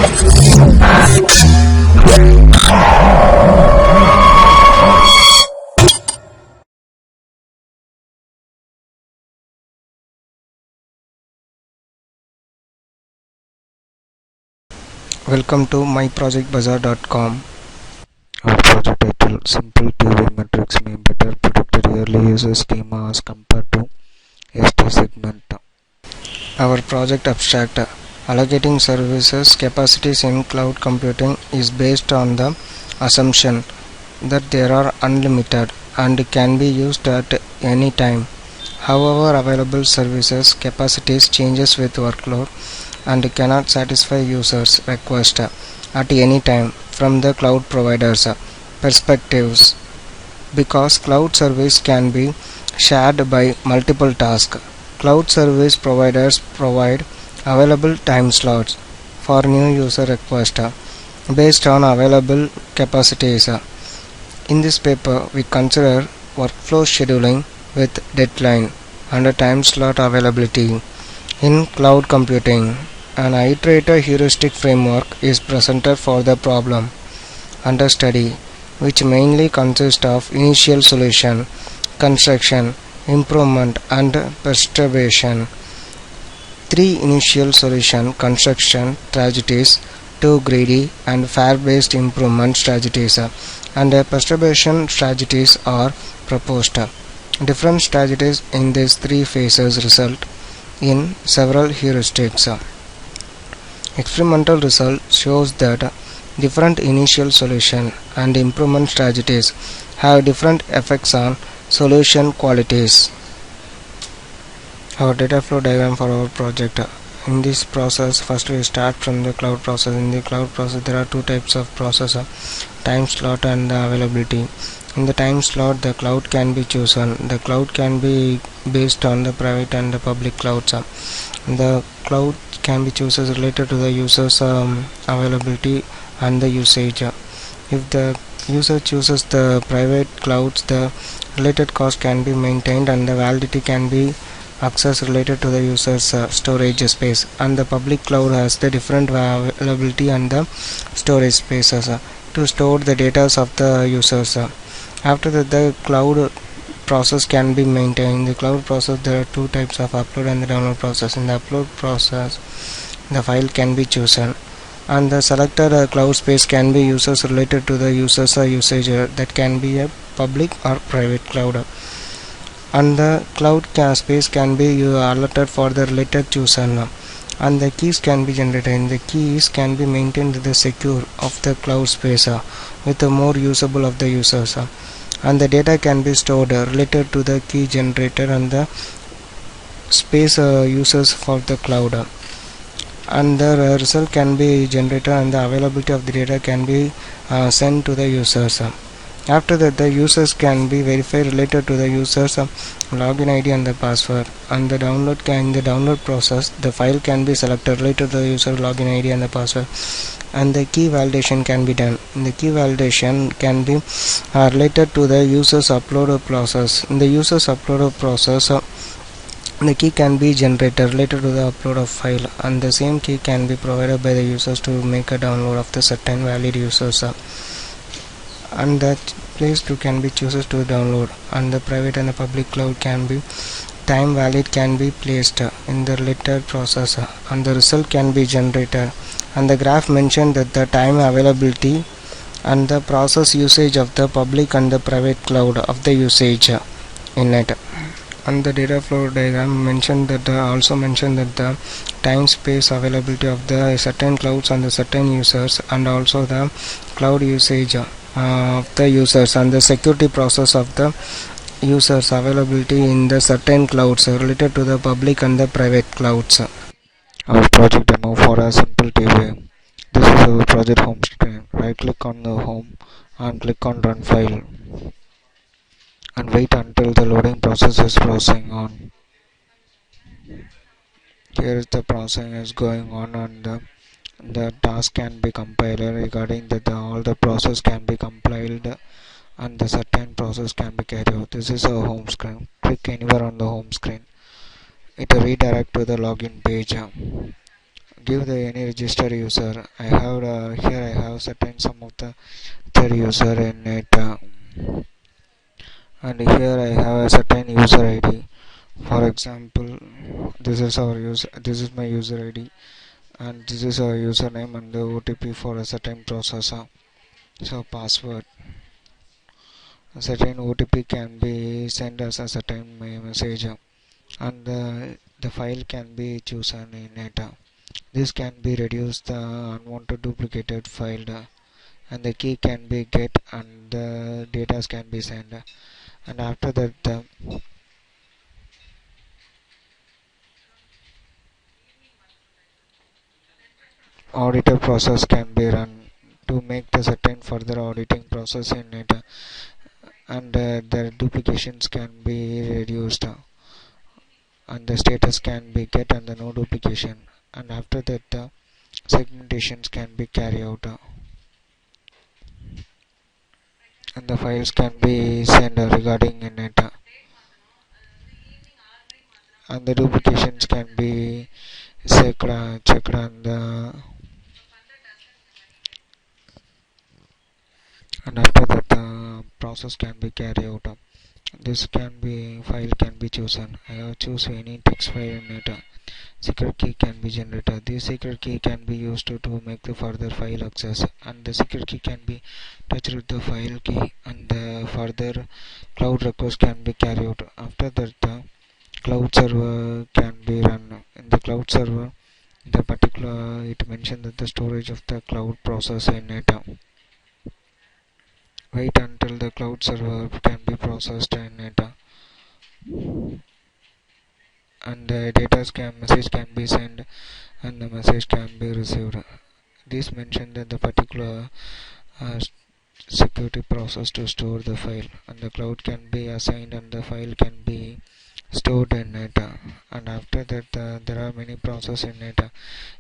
Welcome to myprojectbazaar.com. Our project title: Simple TV metrics may better predict yearly user schema as compared to ST segment. Our project abstract: allocating services capacities in cloud computing is based on the assumption that they are unlimited and can be used at any time. However, available services capacities changes with workload and cannot satisfy users' request at any time from the cloud providers' perspectives, because cloud service can be shared by multiple tasks. Cloud service providers provide available time slots for new user requests based on available capacities. In this paper, we consider workflow scheduling with deadline and time slot availability in cloud computing. An iterative heuristic framework is presented for the problem under study, which mainly consists of initial solution, construction, improvement, and perturbation. 3 initial solution construction strategies, 2 greedy and fair-based improvement strategies, and perturbation strategies are proposed. Different strategies in these 3 phases result in several heuristics. Experimental result shows that different initial solution and improvement strategies have different effects on solution qualities. Our data flow diagram for our project. In this process, first we start from the cloud process. In the cloud process, there are 2 types of process: time slot and the availability. In the time slot, the cloud can be chosen. The cloud can be based on the private and the public clouds. The cloud can be chosen related to the user's availability and the usage. If the user chooses the private clouds, the related cost can be maintained and the validity can be accessed related to the user's storage space, and the public cloud has the different availability and the storage spaces to store the data of the users. After that, the cloud process can be maintained. In the cloud process, there are 2 types of upload and the download process. In the upload process, the file can be chosen, and the selected cloud space can be users related to the user's usage, that can be a public or private cloud, and the cloud space can be allotted for the related chosen, and the keys can be generated. And the keys can be maintained the secure of the cloud space with the more usable of the users, and the data can be stored related to the key generator and the space users for the cloud, and the result can be generated and the availability of the data can be sent to the users. After that, the users can be verified related to the users login ID and the password, and the in the download process, the file can be selected related to the user login ID and the password, and the key validation can be done. The key validation can be related to the user's upload process. In the user's upload process, the key can be generated related to the upload of file, and the same key can be provided by the users to make a download of the certain valid users, and that place too can be chooses to download, and the private and the public cloud can be time valid can be placed in the related process, and the result can be generated, and the graph mentioned that the time availability and the process usage of the public and the private cloud of the usage in it. And the data flow diagram mentioned that also mentioned that the time space availability of the certain clouds and the certain users, and also the cloud usage of the users, and the security process of the users availability in the certain clouds related to the public and the private clouds. Our project demo for a simple TV. This is our project home screen. Right click on the home and click on run file, and wait until the loading process is processing on. Here is the processing is going on, and the task can be compiled regarding that all the process can be compiled and the certain process can be carried out. This is our home screen. Click anywhere on the home screen. It will redirect to the login page. give the any register user. I have here I have certain some of the third user in it, and here I have a certain user ID. For example, this is my user ID, and this is our username and the OTP for a certain processor. So password, a certain OTP can be sent as a certain message, and the file can be chosen in it. This can be reduce the unwanted duplicated file, and the key can be get and the data can be sent. And after that, the auditor process can be run to make the certain further auditing process in it, and the duplications can be reduced, and the status can be get and the no duplication. And after that, the segmentations can be carried out, and the files can be sent regarding in it, and the duplications can be checked and after that the process can be carried out. This can be file can be chosen. I have choose any text file in it. Secret key can be generated. This secret key can be used to make the further file access, and the secret key can be touched with the file key, and the further cloud request can be carried out. After that, the cloud server can be run. In the cloud server, the particular it mentioned that the storage of the cloud process in it. Wait until the cloud server can be processed in it, and the message can be sent and the message can be received. This mentioned that the particular uh, security process to store the file, and the cloud can be assigned and the file can be stored in it. And after that, there are many processes in it.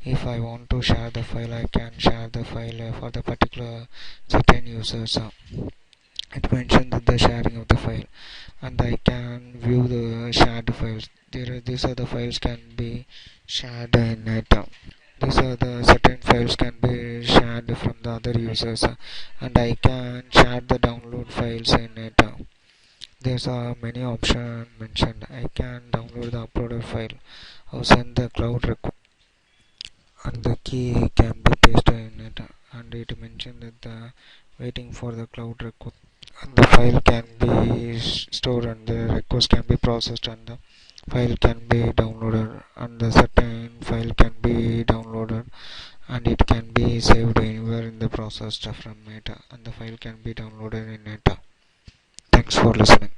If I want to share the file, I can share the file for the particular certain users. It mentioned that the sharing of the file, and I can view the shared files. These are the files can be shared in it. These are the certain files can be shared from the other users, and I can share the download files in it. There's many options mentioned. I can download the uploaded file or send the cloud request, and the key can be pasted in it. And it mentioned that the waiting for the cloud request, and the file can be stored, and the request can be processed, and the file can be downloaded, and the certain file can be downloaded, and it can be saved anywhere in the process from it, and the file can be downloaded in it. Thanks for listening.